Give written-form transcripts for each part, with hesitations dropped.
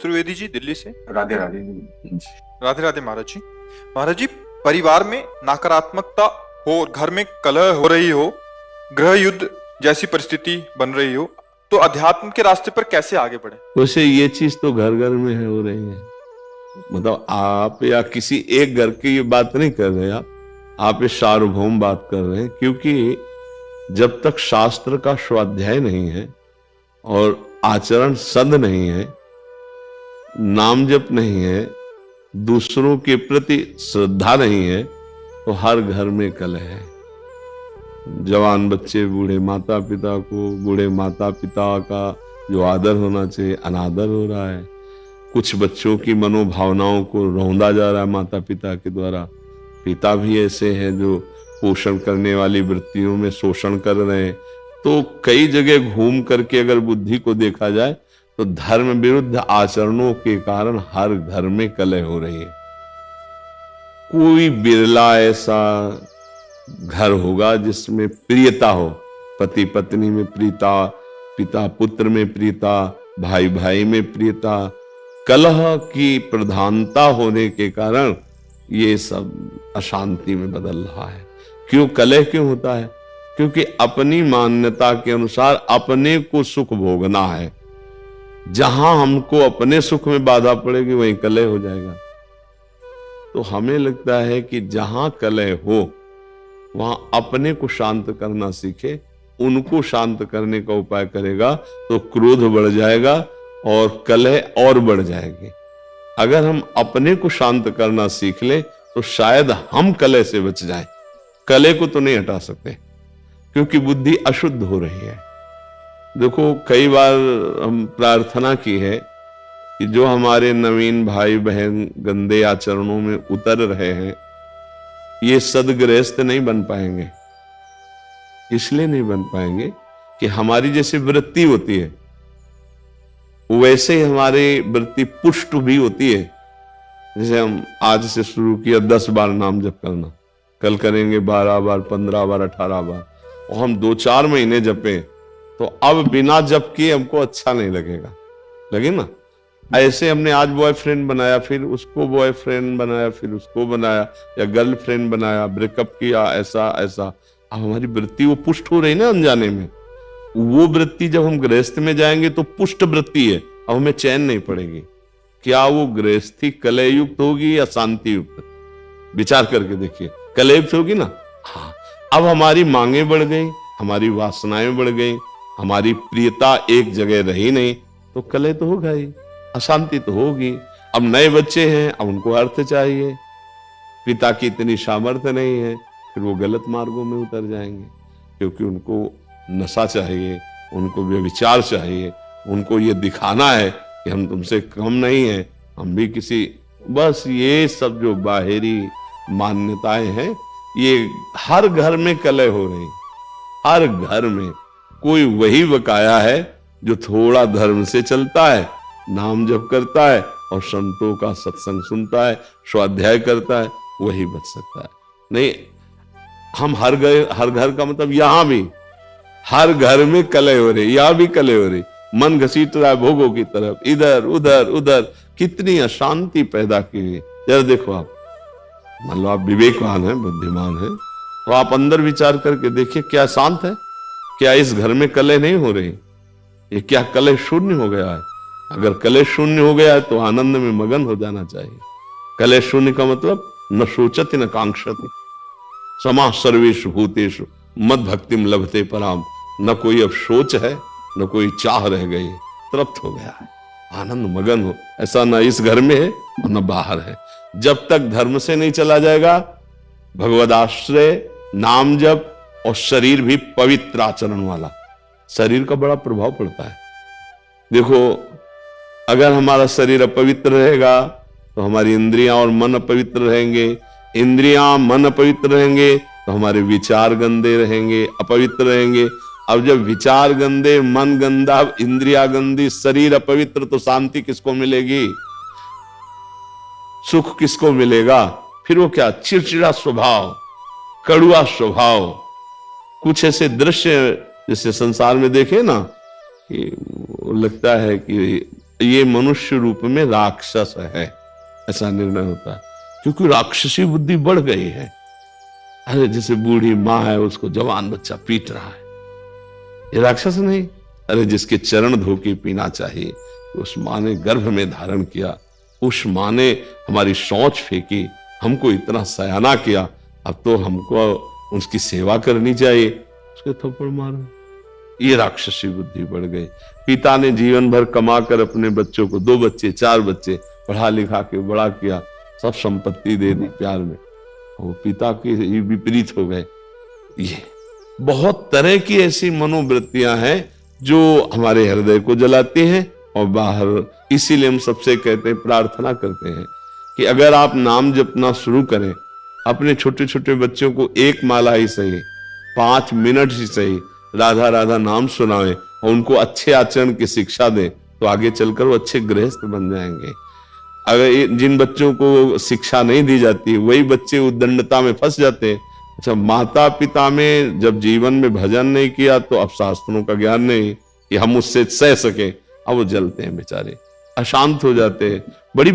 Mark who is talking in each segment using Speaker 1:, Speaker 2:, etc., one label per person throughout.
Speaker 1: चतुर्वेदी जी, दिल्ली से।
Speaker 2: राधे राधे।
Speaker 1: राधे राधे महाराज जी। महाराज जी, परिवार में नकारात्मकता हो, घर में कलह हो रही हो, गृह युद्ध जैसी परिस्थिति बन रही हो, तो अध्यात्म के रास्ते पर कैसे आगे बढ़े?
Speaker 3: वैसे ये चीज तो घर घर में है, हो रही है। मतलब आप या किसी एक घर की ये बात नहीं कर रहे, आप ये सार्वभौम बात कर रहे हैं। क्योंकि जब तक शास्त्र का स्वाध्याय नहीं है और आचरण सद नहीं है, नाम जप नहीं है, दूसरों के प्रति श्रद्धा नहीं है, तो हर घर में कलह है। जवान बच्चे बूढ़े माता पिता को, बूढ़े माता पिता का जो आदर होना चाहिए अनादर हो रहा है। कुछ बच्चों की मनोभावनाओं को रौंदा जा रहा है माता पिता के द्वारा। पिता भी ऐसे हैं जो पोषण करने वाली वृत्तियों में शोषण कर रहे हैं। तो कई जगह घूम करके अगर बुद्धि को देखा जाए तो धर्म विरुद्ध आचरणों के कारण हर घर में कलह हो रही है। कोई बिरला ऐसा घर होगा जिसमें प्रियता हो, पति पत्नी में प्रियता, पिता पुत्र में प्रियता, भाई भाई में प्रियता। कलह की प्रधानता होने के कारण ये सब अशांति में बदल रहा है। क्यों कलह क्यों होता है? क्योंकि अपनी मान्यता के अनुसार अपने को सुख भोगना है। जहां हमको अपने सुख में बाधा पड़ेगी वहीं कलह हो जाएगा। तो हमें लगता है कि जहां कलह हो वहां अपने को शांत करना सीखे, उनको शांत करने का उपाय करेगा तो क्रोध बढ़ जाएगा और कलह और बढ़ जाएगी। अगर हम अपने को शांत करना सीख ले तो शायद हम कलह से बच जाएं। कलह को तो नहीं हटा सकते क्योंकि बुद्धि अशुद्ध हो रही है। देखो, कई बार हम प्रार्थना की है कि जो हमारे नवीन भाई बहन गंदे आचरणों में उतर रहे हैं, ये सदगृहस्थ नहीं बन पाएंगे। इसलिए नहीं बन पाएंगे कि हमारी जैसी वृत्ति होती है वैसे ही हमारी वृत्ति पुष्ट भी होती है। जैसे हम आज से शुरू किया 10 बार नाम जप करना, कल करेंगे 12 बार, 15 बार, 18 बार, और हम 2-4 महीने जपे तो अब बिना जप किए हमको अच्छा नहीं लगेगा, लगे ना। ऐसे हमने आज बॉयफ्रेंड बनाया, फिर उसको बॉयफ्रेंड बनाया, फिर उसको बनाया, या गर्लफ्रेंड बनाया, ब्रेकअप किया, ऐसा ऐसा। अब हमारी वृत्ति वो पुष्ट हो रही ना अनजाने में। वो वृत्ति जब हम गृहस्थ में जाएंगे तो पुष्ट वृत्ति है, अब हमें चैन नहीं पड़ेगी। क्या वो गृहस्थी कलह युक्त होगी या शांति युक्त? विचार करके देखिए, कलह युक्त होगी ना। हाँ, अब हमारी मांगे बढ़ गई, हमारी वासनाएं बढ़ गई, हमारी प्रियता एक जगह रही नहीं, तो कलह तो होगा ही, अशांति तो होगी। अब नए बच्चे हैं, अब उनको अर्थ चाहिए, पिता की इतनी सामर्थ्य नहीं है, फिर वो गलत मार्गों में उतर जाएंगे क्योंकि उनको नशा चाहिए, उनको व्यभिचार चाहिए, उनको ये दिखाना है कि हम तुमसे कम नहीं हैं, हम भी किसी। बस ये सब जो बाहरी मान्यताएं हैं, ये हर घर में कलह हो रही। हर घर में कोई वही बकाया है जो थोड़ा धर्म से चलता है, नाम जप करता है और संतों का सत्संग सुनता है, स्वाध्याय करता है, वही बच सकता है। नहीं, हम हर घर का मतलब यहां भी हर घर में कलह हो रही, यहां भी कलह हो रही। मन घसीट रहा है भोगों की तरफ, इधर उधर उधर, कितनी अशांति पैदा की हुई। जरा देखो, आप मान लो आप विवेकवान हैं, बुद्धिमान हैं, तो आप अंदर विचार करके देखिए, क्या शांत है? क्या इस घर में कलह नहीं हो रही? ये क्या कलह शून्य हो गया है? अगर कलह शून्य हो गया है तो आनंद में मगन हो जाना चाहिए। कलह शून्य का मतलब न सोचति न कांक्षति, समा सर्वेषु भूतेषु मद भक्तिम लभते पराम। न कोई अब सोच है, न कोई चाह रह गई, तृप्त हो गया है, आनंद मगन हो। ऐसा न इस घर में है और न बाहर है। जब तक धर्म से नहीं चला जाएगा, भगवदाश्रय, नाम जप और शरीर भी पवित्र आचरण वाला, शरीर का बड़ा प्रभाव पड़ता है। देखो, अगर हमारा शरीर अपवित्र रहेगा तो हमारी इंद्रियां और मन अपवित्र रहेंगे, इंद्रियां मन अपवित्र रहेंगे तो हमारे विचार गंदे रहेंगे, अपवित्र रहेंगे। अब जब विचार गंदे, मन गंदा, इंद्रिया गंदी, शरीर अपवित्र, तो शांति किसको मिलेगी? सुख किसको मिलेगा? फिर वो क्या, चिड़चिड़ा स्वभाव, कड़ुआ स्वभाव। कुछ ऐसे दृश्य जैसे संसार में देखे ना कि लगता है कि ये मनुष्य रूप में राक्षस है, ऐसा निर्णय होता है, क्योंकि राक्षसी बुद्धि बढ़ गई है। अरे जैसे बूढ़ी माँ है, उसको जवान बच्चा पीट रहा है, ये राक्षस नहीं। अरे जिसके चरण धो के पीना चाहिए, उस माँ ने गर्भ में धारण किया, उस माँ ने हमारी शौच फेंकी, हमको इतना सयाना किया, अब तो हमको उसकी सेवा करनी चाहिए, उसके थप्पड़ मारो। ये राक्षसी बुद्धि बढ़ गई। पिता ने जीवन भर कमा कर अपने बच्चों को 2 बच्चे 4 बच्चे पढ़ा लिखा के बड़ा किया, सब संपत्ति दे दी प्यार में, वो पिता के विपरीत हो गए। ये बहुत तरह की ऐसी मनोवृत्तियां हैं जो हमारे हृदय को जलाती हैं और बाहर। इसीलिए हम सबसे कहते हैं, प्रार्थना करते हैं कि अगर आप नाम जपना शुरू करें, अपने छोटे छोटे बच्चों को 1 माला ही सही, 5 मिनट ही सही राधा राधा नाम सुनाएं और उनको अच्छे आचरण की शिक्षा दें, तो आगे चलकर वो अच्छे गृहस्थ बन जाएंगे। अगर जिन बच्चों को शिक्षा नहीं दी जाती, वही बच्चे उद्दंडता में फंस जाते हैं। अच्छा, माता पिता में जब जीवन में भजन नहीं किया तो अब शास्त्रों का ज्ञान नहीं कि हम उससे सह सके, अब वो जलते हैं बेचारे, अशांत हो जाते हैं। बड़ी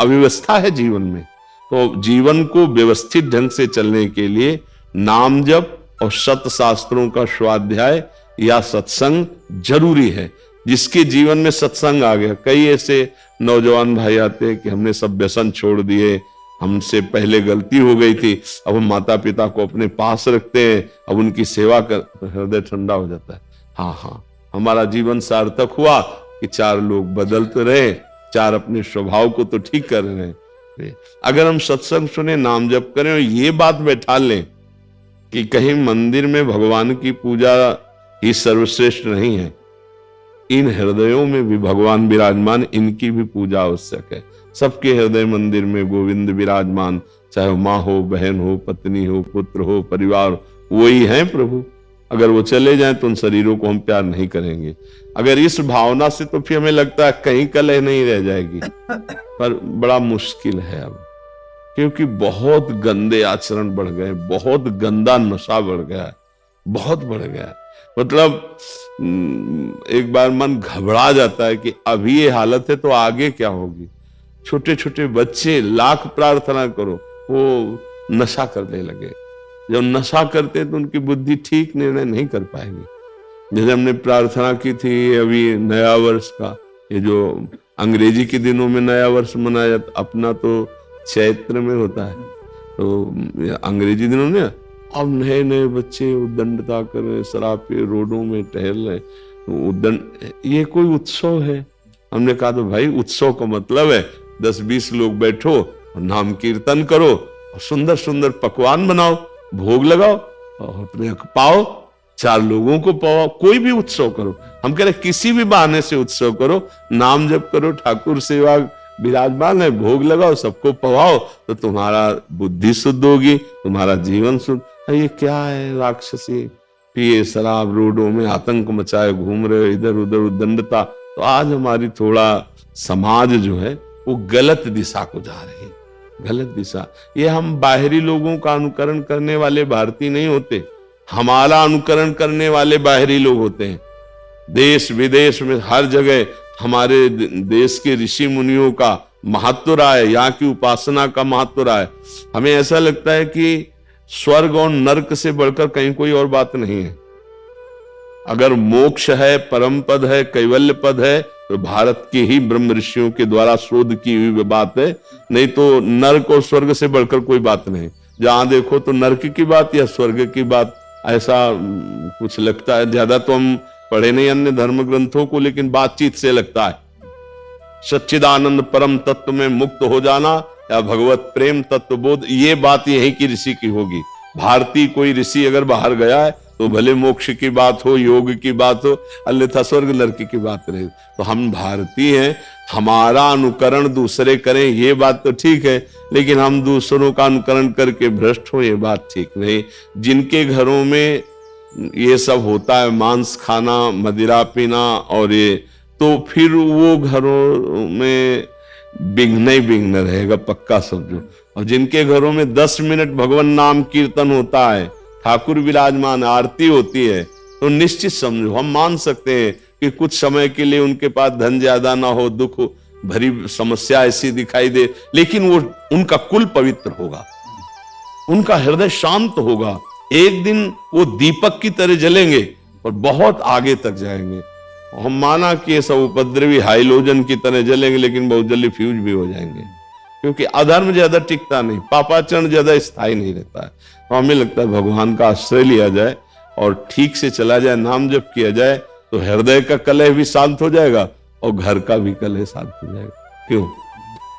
Speaker 3: अव्यवस्था है जीवन में। तो जीवन को व्यवस्थित ढंग से चलने के लिए नाम जप और सत शास्त्रों का स्वाध्याय या सत्संग जरूरी है। जिसके जीवन में सत्संग आ गया, कई ऐसे नौजवान भाई आते हैं कि हमने सब व्यसन छोड़ दिए, हमसे पहले गलती हो गई थी, अब हम माता पिता को अपने पास रखते हैं, अब उनकी सेवा कर, तो हृदय ठंडा हो जाता है। हाँ, हमारा जीवन सार्थक हुआ कि 4 लोग बदल तो रहे, 4 अपने स्वभाव को तो ठीक कर रहे हैं। अगर हम सत्संग सुने, नाम जप करें और ये बात बैठा लें कि कहीं मंदिर में भगवान की पूजा ही सर्वश्रेष्ठ नहीं है, इन हृदयों में भी भगवान विराजमान, इनकी भी पूजा आवश्यक है। सबके हृदय मंदिर में गोविंद विराजमान, चाहे माँ हो, बहन हो, पत्नी हो, पुत्र हो, परिवार, वही है प्रभु। अगर वो चले जाएं तो उन शरीरों को हम प्यार नहीं करेंगे। अगर इस भावना से, तो फिर हमें लगता है कहीं कलह नहीं रह जाएगी, पर बड़ा मुश्किल है अब, क्योंकि बहुत गंदे आचरण बढ़ गए, बहुत गंदा नशा बढ़ गया है, बहुत बढ़ गया है। मतलब एक बार मन घबरा जाता है कि अभी ये हालत है तो आगे क्या होगी। छोटे छोटे बच्चे, लाख प्रार्थना करो, वो नशा करने लगे। जब नशा करते तो उनकी बुद्धि ठीक निर्णय नहीं कर पाएगी। जैसे हमने प्रार्थना की थी अभी नया वर्ष का, ये जो अंग्रेजी के दिनों में नया वर्ष मनाया जाता, अपना तो चैत्र में होता है, तो अंग्रेजी दिनों में अब नए नए बच्चे उद्दंडता कर रहे, शराब पे रोडों में टहल रहे, ये कोई उत्सव है? हमने कहा तो भाई उत्सव का मतलब है 10-20 लोग बैठो और नाम कीर्तन करो और सुंदर सुंदर पकवान बनाओ, भोग लगाओ और अपने पाओ, 4 लोगों को पाओ, कोई भी उत्सव करो। हम कह रहे किसी भी बहाने से उत्सव करो, नाम जप करो, ठाकुर सेवा विराजमान है, भोग लगाओ, सबको पवाओ, तो तुम्हारा बुद्धि शुद्ध होगी, तुम्हारा जीवन शुद्ध। ये क्या है? राक्षसी पिए शराब, रोडों में आतंक मचाए घूम रहे, इधर उधर उद्दंडता। तो आज हमारी थोड़ा समाज जो है वो गलत दिशा को जा रही है, गलत दिशा। ये हम बाहरी लोगों का अनुकरण करने वाले भारतीय नहीं होते, हमारा अनुकरण करने वाले बाहरी लोग होते हैं। देश विदेश में हर जगह हमारे देश के ऋषि मुनियों का महत्व रहा है, यहाँ की उपासना का महत्व रहा है। हमें ऐसा लगता है कि स्वर्ग और नरक से बढ़कर कहीं कोई और बात नहीं है। अगर मोक्ष है, परम पद है, कैवल्य पद है, तो भारत के ही ब्रह्म ऋषियों के द्वारा शोध की हुई बात है, नहीं तो नरक और स्वर्ग से बढ़कर कोई बात नहीं। जहां देखो तो नरक की बात या स्वर्ग की बात, ऐसा कुछ लगता है। ज्यादा तो हम पढ़े नहीं अन्य धर्म ग्रंथों को, लेकिन बातचीत से लगता है सच्चिदानंद परम तत्व में मुक्त हो जाना या भगवत प्रेम तत्व बोध, ये बात यहीं की ऋषि की होगी। भारतीय कोई ऋषि अगर बाहर गया है तो भले मोक्ष की बात हो, योग की बात हो, अन्यथा स्वर्ग नरक की बात रहे। तो हम भारतीय हैं, हमारा अनुकरण दूसरे करें ये बात तो ठीक है, लेकिन हम दूसरों का अनुकरण करके भ्रष्ट हो ये बात ठीक नहीं। जिनके घरों में ये सब होता है, मांस खाना, मदिरा पीना और ये, तो फिर वो घरों में विघ्न ही विघ्न रहेगा, पक्का समझो। और जिनके घरों में 10 मिनट भगवान नाम कीर्तन होता है, ठाकुर विराजमान, आरती होती है, तो निश्चित समझो हम मान सकते हैं कि कुछ समय के लिए उनके पास धन ज्यादा ना हो, दुख भरी समस्या ऐसी दिखाई दे, लेकिन वो उनका कुल पवित्र होगा, उनका हृदय शांत होगा। एक दिन वो दीपक की तरह जलेंगे और बहुत आगे तक जाएंगे। हम माना कि ये सब उपद्रवी हाइलोजन की तरह जलेंगे, लेकिन बहुत जल्दी फ्यूज भी हो जाएंगे, क्योंकि अधर्म ज्यादा टिकता नहीं, पापाचरण ज्यादा स्थायी नहीं रहता है। तो हमें लगता है भगवान का आश्रय लिया जाए और ठीक से चला जाए, नाम जप किया जाए, तो हृदय का कलह भी शांत हो जाएगा और घर का भी कलह शांत हो जाएगा। क्यों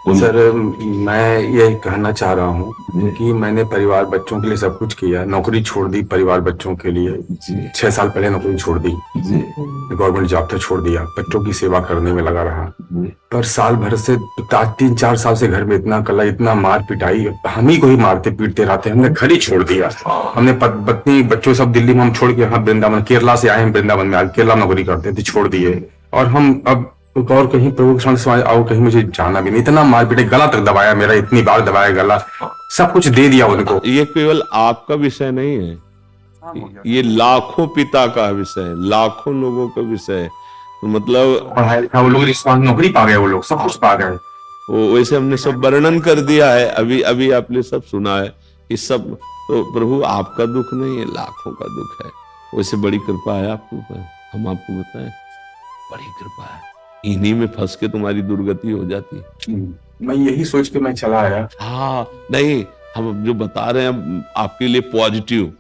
Speaker 2: सर, मैं ये कहना चाह रहा हूँ कि मैंने परिवार बच्चों के लिए सब कुछ किया, नौकरी छोड़ दी परिवार बच्चों के लिए। 6 साल पहले नौकरी छोड़ दी, गवर्नमेंट जॉब था, छोड़ दिया, बच्चों की सेवा करने में लगा रहा। पर साल भर से 3-4 साल से घर में इतना कला, इतना मार पिटाई, हम ही को ही मारते पीटते रहते, हमने घर ही छोड़ दिया। हमने पत्नी बच्चों सब दिल्ली में हम छोड़ के यहाँ वृंदावन, केरला से आए हैं वृंदावन में, आज केरला नौकरी करते थे, छोड़ दिए। और हम अब और कहीं प्रभु के सामने और कहीं मुझे जाना भी नहीं, इतना मार पीटे, गला तक दबाया मेरा, इतनी बार दबाया गला, सब कुछ दे दिया उनको।
Speaker 3: ये केवल आपका विषय नहीं है, ये लाखों पिता का विषय है, लाखों लोगों का विषय है। तो मतलब
Speaker 2: पढ़ाई लिखा वो लोग, नौकरी पा गए, वो लोग सब कुछ पा गए।
Speaker 3: वो वैसे हमने सब वर्णन कर दिया है, अभी अभी आपने सब सुना है कि सब, तो प्रभु आपका दुख नहीं है, लाखों का दुख है। वैसे बड़ी कृपा है आपके ऊपर, हम आपको बताएं, बड़ी कृपा है। इन्हीं में फंस के तुम्हारी दुर्गति हो जाती है।
Speaker 2: मैं यही सोच के मैं चला आया।
Speaker 3: हाँ नहीं, हम जो बता रहे हैं आपके लिए पॉजिटिव,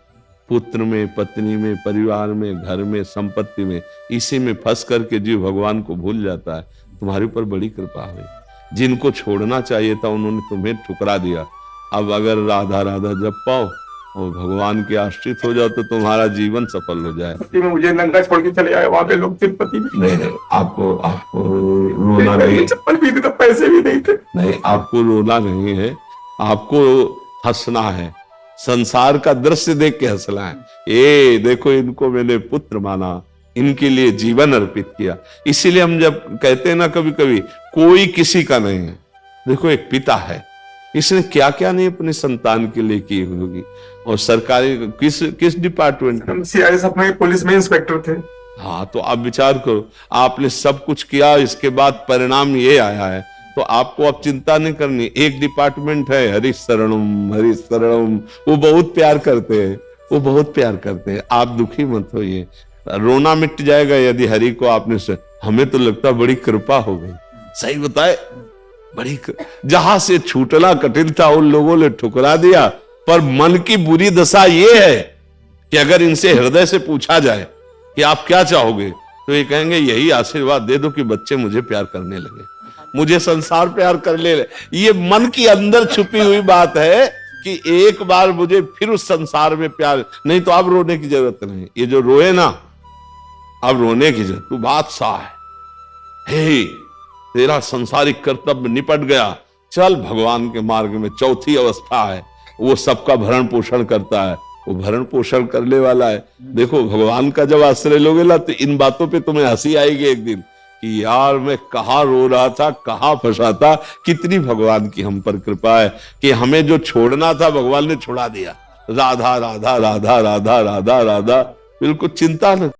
Speaker 3: पुत्र में, पत्नी में, परिवार में, घर में, संपत्ति में, इसी में फंस करके जीव भगवान को भूल जाता है। तुम्हारे ऊपर बड़ी कृपा हुई। जिनको छोड़ना चाहिए था उन्होंने तुम्हें ठुकरा दिया। अब अगर राधा राधा जप पाओ और भगवान के आश्रित हो जाओ तो तुम्हारा जीवन सफल हो जाए।
Speaker 2: मुझे नंगा छोड़ के चले आए वहां पे लोग तिरुपति में।
Speaker 3: नहीं, आपको रोना नहीं,
Speaker 2: चप्पल भी थे, पैसे भी नहीं थे।
Speaker 3: नहीं, आपको रोना नहीं है, आपको हंसना है, संसार का दृश्य देख के हंसना है। ये देखो, इनको मैंने पुत्र माना, इनके लिए जीवन अर्पित किया। इसीलिए हम जब कहते हैं ना कभी कभी, कोई किसी का नहीं है, देखो एक पिता है, इसने क्या क्या नहीं अपने संतान के लिए की होगी। और सरकारी किस डिपार्टमेंट में,
Speaker 2: CISF में पुलिस में इंस्पेक्टर थे।
Speaker 3: हाँ, तो आप विचार करो, आपने सब कुछ किया, इसके बाद परिणाम ये आया है, तो आपको अब चिंता नहीं करनी। एक डिपार्टमेंट है हरि शरणम, हरि शरणम, वो बहुत प्यार करते हैं, वो बहुत प्यार करते हैं। आप दुखी मत होइए, रोना मिट जाएगा यदि हरि को आपने से। हमें तो लगता बड़ी कृपा हो गई, सही बताए, बड़ी जहां से छूटना कठिन था उन लोगों ने ठुकरा दिया। पर मन की बुरी दशा ये है कि अगर इनसे हृदय से पूछा जाए कि आप क्या चाहोगे, तो ये कहेंगे यही आशीर्वाद दे दो कि बच्चे मुझे प्यार करने लगे, मुझे संसार प्यार कर ले। ये मन की अंदर छुपी हुई बात है कि एक बार मुझे फिर उस संसार में प्यार, नहीं तो अब रोने की जरूरत नहीं। ये जो रोए ना, अब रोने की जरूरत, तू बादशाह है, हे तेरा संसारिक कर्तव्य निपट गया, चल भगवान के मार्ग में। चौथी अवस्था है, वो सबका भरण पोषण करता है, वो भरण पोषण करने वाला है। देखो भगवान का जब आश्रय लोगे ना, तो इन बातों पे तुम्हें हंसी आएगी एक दिन कि यार मैं कहाँ रो रहा था, कहाँ फंसा था। कितनी भगवान की हम पर कृपा है कि हमें जो छोड़ना था भगवान ने छुड़ा दिया। राधा राधा राधा राधा राधा राधा, बिल्कुल चिंता न